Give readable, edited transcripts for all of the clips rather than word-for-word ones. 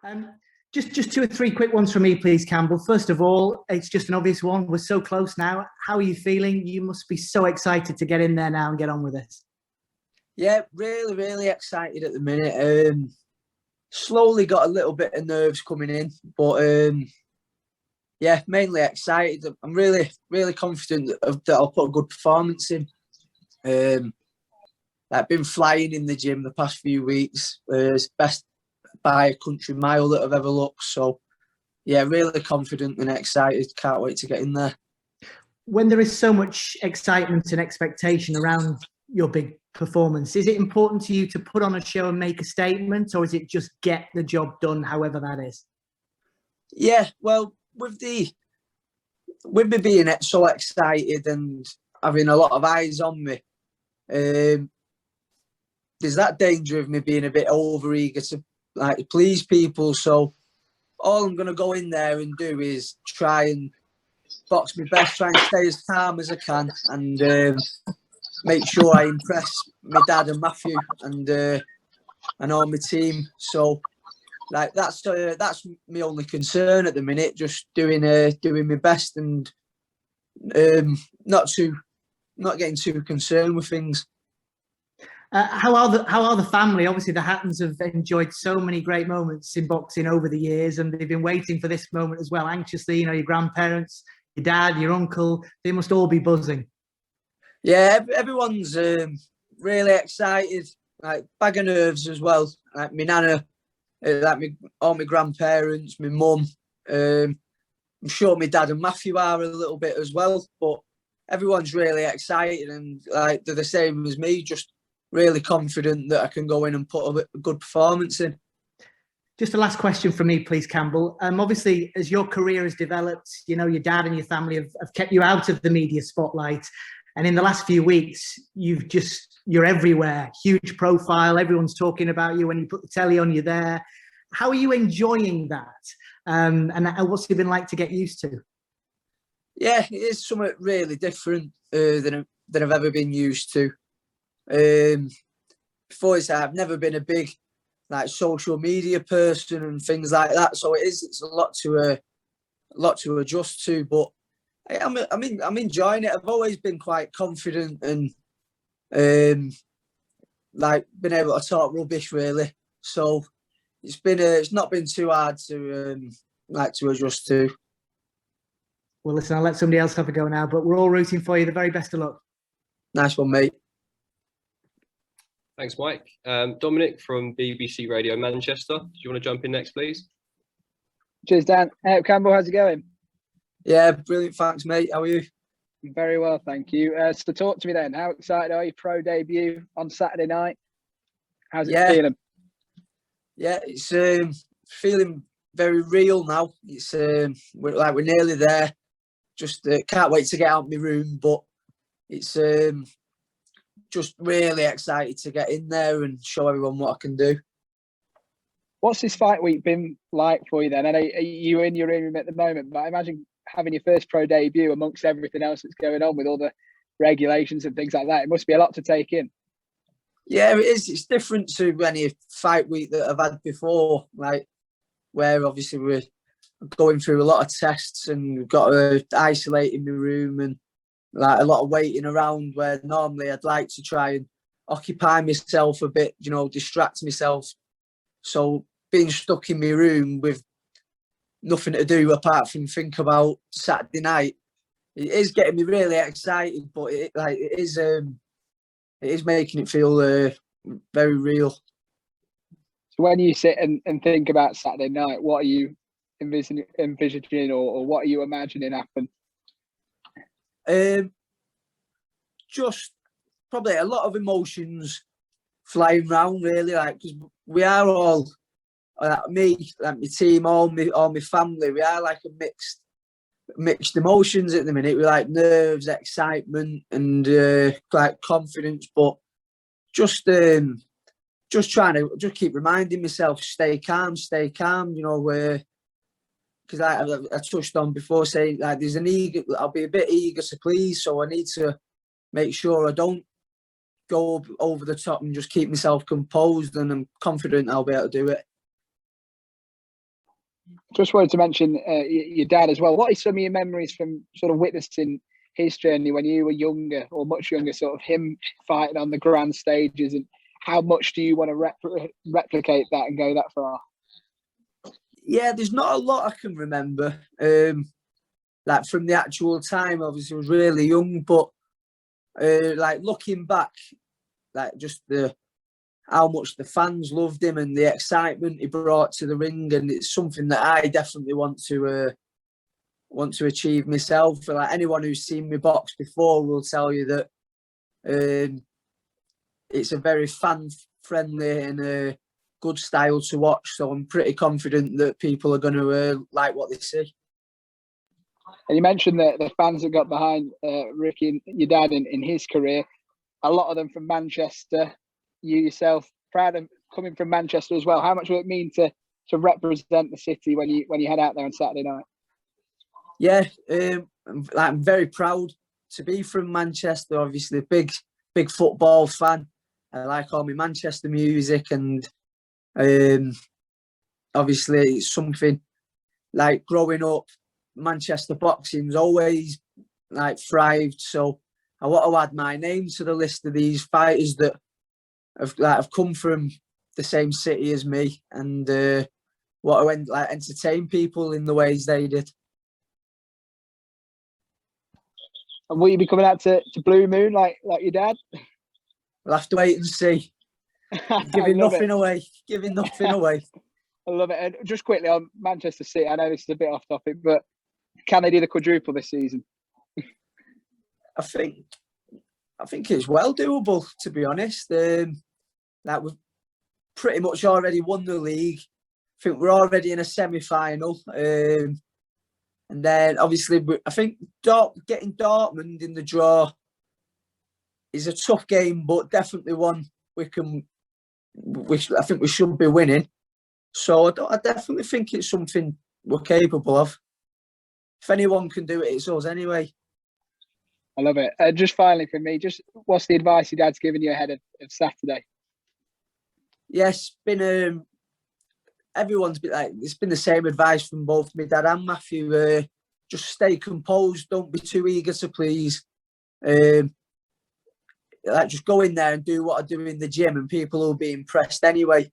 Um, just two or three quick ones from me, please, Campbell. First of all, it's just an obvious one. We're so close now. How are you feeling? You must be so excited to get in there now and get on with it. Yeah, really excited at the minute. Slowly got a little bit of nerves coming in, but yeah, mainly excited. I'm really confident that I'll put a good performance in. I've been flying in the gym the past few weeks. It's best by a country mile that I've ever looked. So yeah, really confident and excited. Can't wait to get in there. When there is so much excitement and expectation around your big performance, is it important to you to put on a show and make a statement, or is it just get the job done, however that is? Yeah, well, with me being so excited and having a lot of eyes on me, there's that danger of me being a bit overeager to please people. So all I'm going to go in there and do is try and box my best, try and stay as calm as I can, and make sure I impress my dad and Matthew and all my team. So that's my only concern at the minute. Just doing my best and not getting too concerned with things. How are the family? Obviously, the Hattons have enjoyed so many great moments in boxing over the years, and they've been waiting for this moment as well, anxiously. You know, your grandparents, your dad, your uncle, they must all be buzzing. Yeah, everyone's really excited. Bag of nerves as well. My nana, all my grandparents, my mum. I'm sure my dad and Matthew are a little bit as well. But everyone's really excited and they're the same as me. Just really confident that I can go in and put a good performance in. Just a last question from me, please, Campbell. Obviously, as your career has developed, you know, your dad and your family have kept you out of the media spotlight. And in the last few weeks, you're everywhere, huge profile. Everyone's talking about you. When you put the telly on, you're there. How are you enjoying that? And what's it been like to get used to? Yeah, it is something really different than I've ever been used to. Before this, I've never been a big social media person and things like that. So it's a lot to adjust to, but I'm enjoying it. I've always been quite confident and been able to talk rubbish really. So it's not been too hard to adjust to. Well, listen, I'll let somebody else have a go now, but we're all rooting for you. The very best of luck. Nice one, mate. Thanks, Mike. Dominic from BBC Radio Manchester. Do you want to jump in next, please? Cheers, Dan. Campbell, how's it going? Yeah, brilliant. Thanks, mate. How are you? Very well, thank you. So talk to me then. How excited are you? Pro debut on Saturday night. How's it feeling? Yeah, it's feeling very real now. It's we're nearly there. Just can't wait to get out of my room, but it's just really excited to get in there and show everyone what I can do. What's this fight week been like for you then? I know you're in your room at the moment, but I imagine having your first pro debut amongst everything else that's going on with all the regulations and things like that, it must be a lot to take in. Yeah, it is. It's different to any fight week that I've had before, where obviously we're going through a lot of tests and we've got to isolate in the room and a lot of waiting around, where normally I'd like to try and occupy myself a bit, distract myself. So being stuck in my room with nothing to do apart from think about Saturday night, it is getting me really excited, but it is making it feel very real. So when you sit and think about Saturday night, what are you envisioning or what are you imagining happen? Just probably a lot of emotions flying around, really, because we are all me, my team, all my family. We are a mixed emotions at the minute. We nerves, excitement, and confidence, but just trying to keep reminding myself, stay calm. Because I touched on before, saying there's an eager. I'll be a bit eager to please, so I need to make sure I don't go over the top and just keep myself composed. And I'm confident I'll be able to do it. Just wanted to mention your dad as well. What are some of your memories from sort of witnessing his journey when you were younger or much younger, sort of him fighting on the grand stages, and how much do you want to replicate that and go that far? Yeah, there's not a lot I can remember. Like from the actual time, obviously I was really young, but like looking back, like just how much the fans loved him and the excitement he brought to the ring, and it's something that I definitely want to achieve myself. Like anyone who's seen me box before will tell you that it's a very fan friendly and a good style to watch. So I'm pretty confident that people are going to like what they see. And you mentioned that the fans that got behind Ricky, your dad, in his career, a lot of them from Manchester. You yourself, proud of coming from Manchester as well. How much will it mean to represent the city when you head out there on Saturday night? Yeah, I'm very proud to be from Manchester. Obviously, big football fan. I like all my Manchester music, and obviously it's something like growing up. Manchester boxing's always like thrived, so I want to add my name to the list of these fighters that have come from the same city as me, and want to entertain people in the ways they did. And will you be coming out to Blue Moon like your dad? We'll have to wait and see. Giving nothing away. I love it. And just quickly on Manchester City, I know this is a bit off topic, but can they do the quadruple this season? I think it's well doable, to be honest. Like we've pretty much already won the league. I think we're already in a semi-final. And then obviously, I think getting Dortmund in the draw is a tough game, but definitely one I think we should be winning. So I definitely think it's something we're capable of. If anyone can do it, it's us anyway. I love it. Just finally from me, just what's the advice your dad's given you ahead of Saturday? Yes, been everyone's been like, it's been the same advice from both my dad and Matthew. Just stay composed, don't be too eager to please. Like just go in there and do what I do in the gym, and people will be impressed anyway.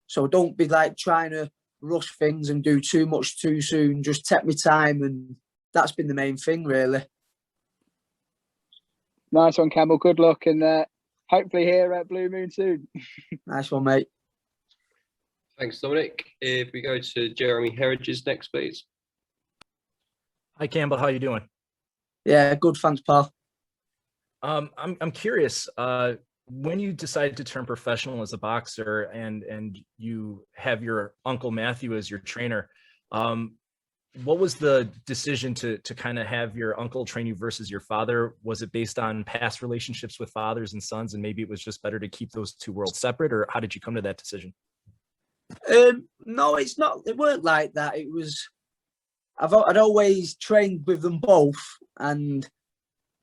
So don't be like trying to rush things and do too much too soon. Just take me time, and that's been the main thing, really. Nice one, Campbell. Good luck, and hopefully here at Blue Moon soon. Nice one, mate. Thanks, Dominic. If we go to Jeremy Herridges next, please. Hi, Campbell. How you doing? Yeah, good. Thanks, pal. I'm curious. When you decided to turn professional as a boxer, and you have your uncle Matthew as your trainer, what was the decision to kind of have your uncle train you versus your father? Was it based on past relationships with fathers and sons, and maybe it was just better to keep those two worlds separate, or how did you come to that decision? No, it's not. It weren't like that. It was. I'd always trained with them both, and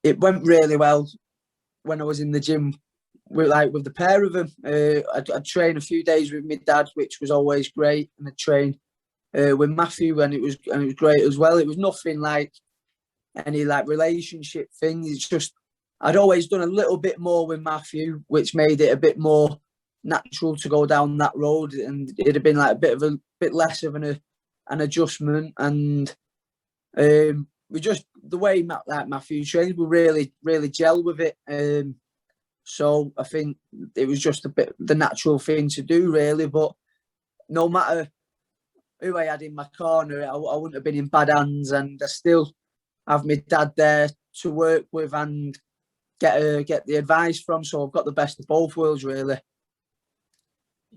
it went really well when I was in the gym with the pair of them. I'd train a few days with my dad, which was always great, and I'd train with Matthew, and it was great as well. It was nothing like any like relationship thing. It's just I'd always done a little bit more with Matthew, which made it a bit more natural to go down that road, and it'd have been like a bit less of an adjustment, and we just the way Matthew trains, we really gel with it. So I think it was just a bit the natural thing to do, really. But no matter who I had in my corner, I wouldn't have been in bad hands, and I still have my dad there to work with and get the advice from. So I've got the best of both worlds, really.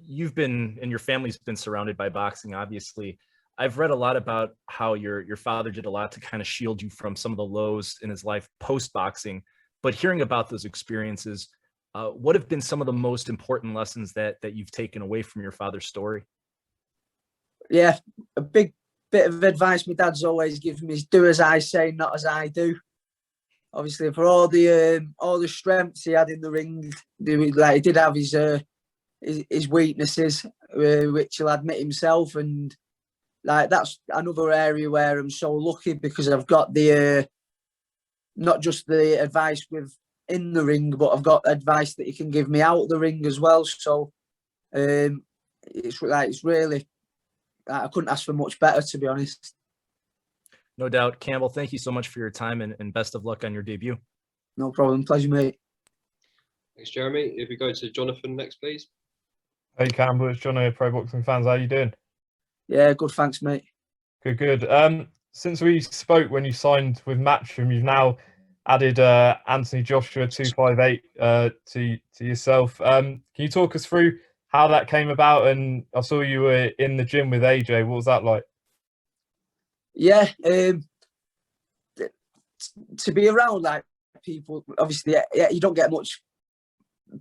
You've been, and your family's been surrounded by boxing, obviously. I've read a lot about how your father did a lot to kind of shield you from some of the lows in his life post-boxing. But hearing about those experiences, what have been some of the most important lessons that you've taken away from your father's story? Yeah, a big bit of advice my dad's always given me is do as I say, not as I do. Obviously, for all the strengths he had in the ring, he did have his weaknesses, which he'll admit himself, and like that's another area where I'm so lucky because I've got the not just the advice in the ring, but I've got advice that he can give me out the ring as well. So it's really, I couldn't ask for much better, to be honest. No doubt. Campbell, thank you so much for your time and best of luck on your debut. No problem. Pleasure, mate. Thanks, Jeremy. If we go to Jonathan next, please. Hey Campbell, it's John here, Pro Boxing Fans. How you doing? Yeah, good. Thanks, mate. Good. Since we spoke when you signed with Matchroom, you've now added Anthony Joshua 258 to yourself. Can you talk us through how that came about? And I saw you were in the gym with AJ. What was that like? Yeah, to be around like people, obviously, yeah, you don't get much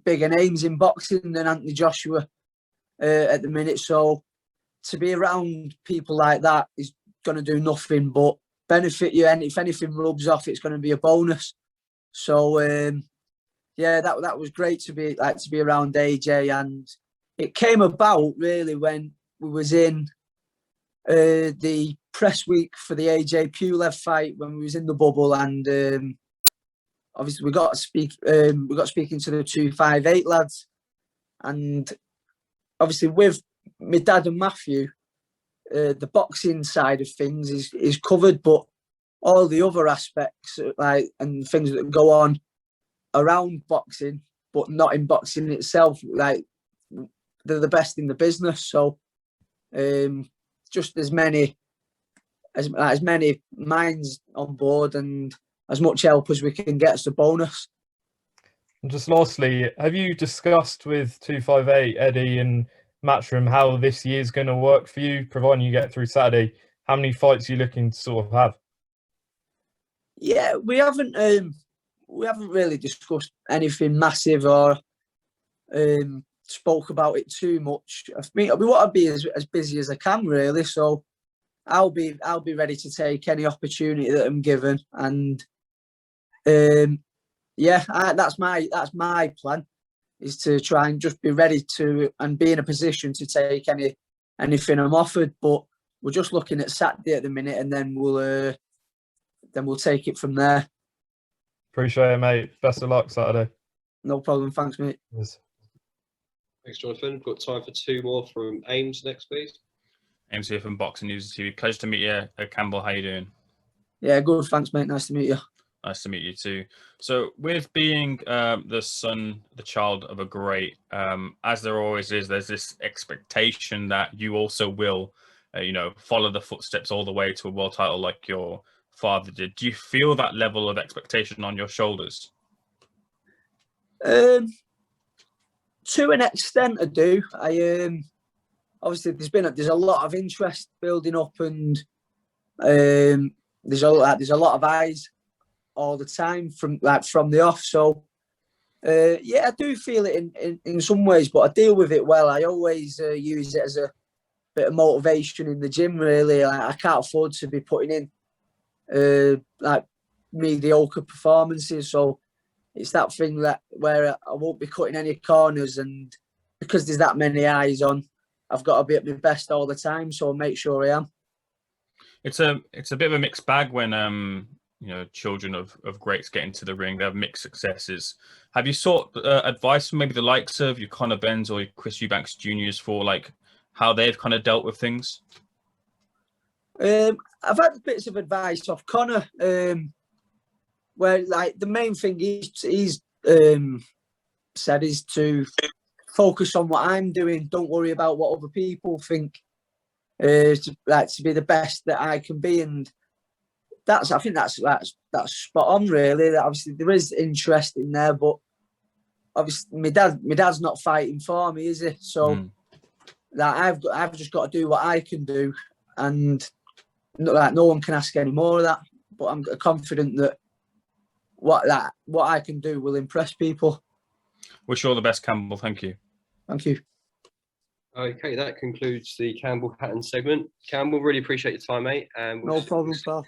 bigger names in boxing than Anthony Joshua at the minute. So to be around people like that is going to do nothing but benefit you. And if anything rubs off, it's going to be a bonus. So yeah, that was great to be around AJ, and it came about really when we was in the press week for the AJ Pulev fight when we was in the bubble, and obviously we got speaking to the 258 lads, and obviously with my dad and Matthew, the boxing side of things is covered, but all the other aspects like and things that go on around boxing, but not in boxing itself, like they're the best in the business. So just as many minds on board and as much help as we can get as a bonus. And just lastly, have you discussed with 258 Eddie and Matchroom how this year's going to work for you, providing you get through Saturday? How many fights are you looking to sort of have? Yeah, we haven't really discussed anything massive or spoke about it too much. I mean, we want to be as busy as I can, really. So I'll be ready to take any opportunity that I'm given, and yeah, that's my plan, is to try and just be ready to and be in a position to take anything I'm offered. But we're just looking at Saturday at the minute, and then we'll take it from there. Appreciate it, mate. Best of luck Saturday. No problem. Thanks, mate. Yes. Thanks, Jonathan. We've got time for two more from Ames next, please. Ames here from Boxing News TV. Pleasure to meet you, Campbell. How you doing? Yeah, good. Thanks, mate. Nice to meet you. Nice to meet you too. So, with being the child of a great, as there always is, there's this expectation that you also will, follow the footsteps all the way to a world title like your father did. Do you feel that level of expectation on your shoulders? To an extent, I do. Obviously there's a lot of interest building up, and there's a lot of eyes all the time from the off. So yeah, I do feel it in some ways, but I deal with it well. I always use it as a bit of motivation in the gym. Really, I can't afford to be putting in mediocre performances. So it's that thing where I won't be cutting any corners, and because there's that many eyes on, I've got to be at my best all the time. So I'll make sure I am. It's a bit of a mixed bag when children of greats get into the ring. They have mixed successes. Have you sought advice from maybe the likes of your Conor Benns or your Chris Eubanks Juniors for like how they've kind of dealt with things? I've had bits of advice off Conor, where like the main thing he's said is to focus on what I'm doing. Don't worry about what other people think. To be the best that I can be, and I think that's spot on, really. That obviously there is interest in there, but obviously my dad's not fighting for me, is he? So that I've just got to do what I can do, and no one can ask any more of that. But I'm confident that what I can do will impress people. Wish you all the best, Campbell. Thank you. Thank you. Okay, that concludes the Campbell Hatton segment. Campbell, really appreciate your time, mate. And No problem, pal.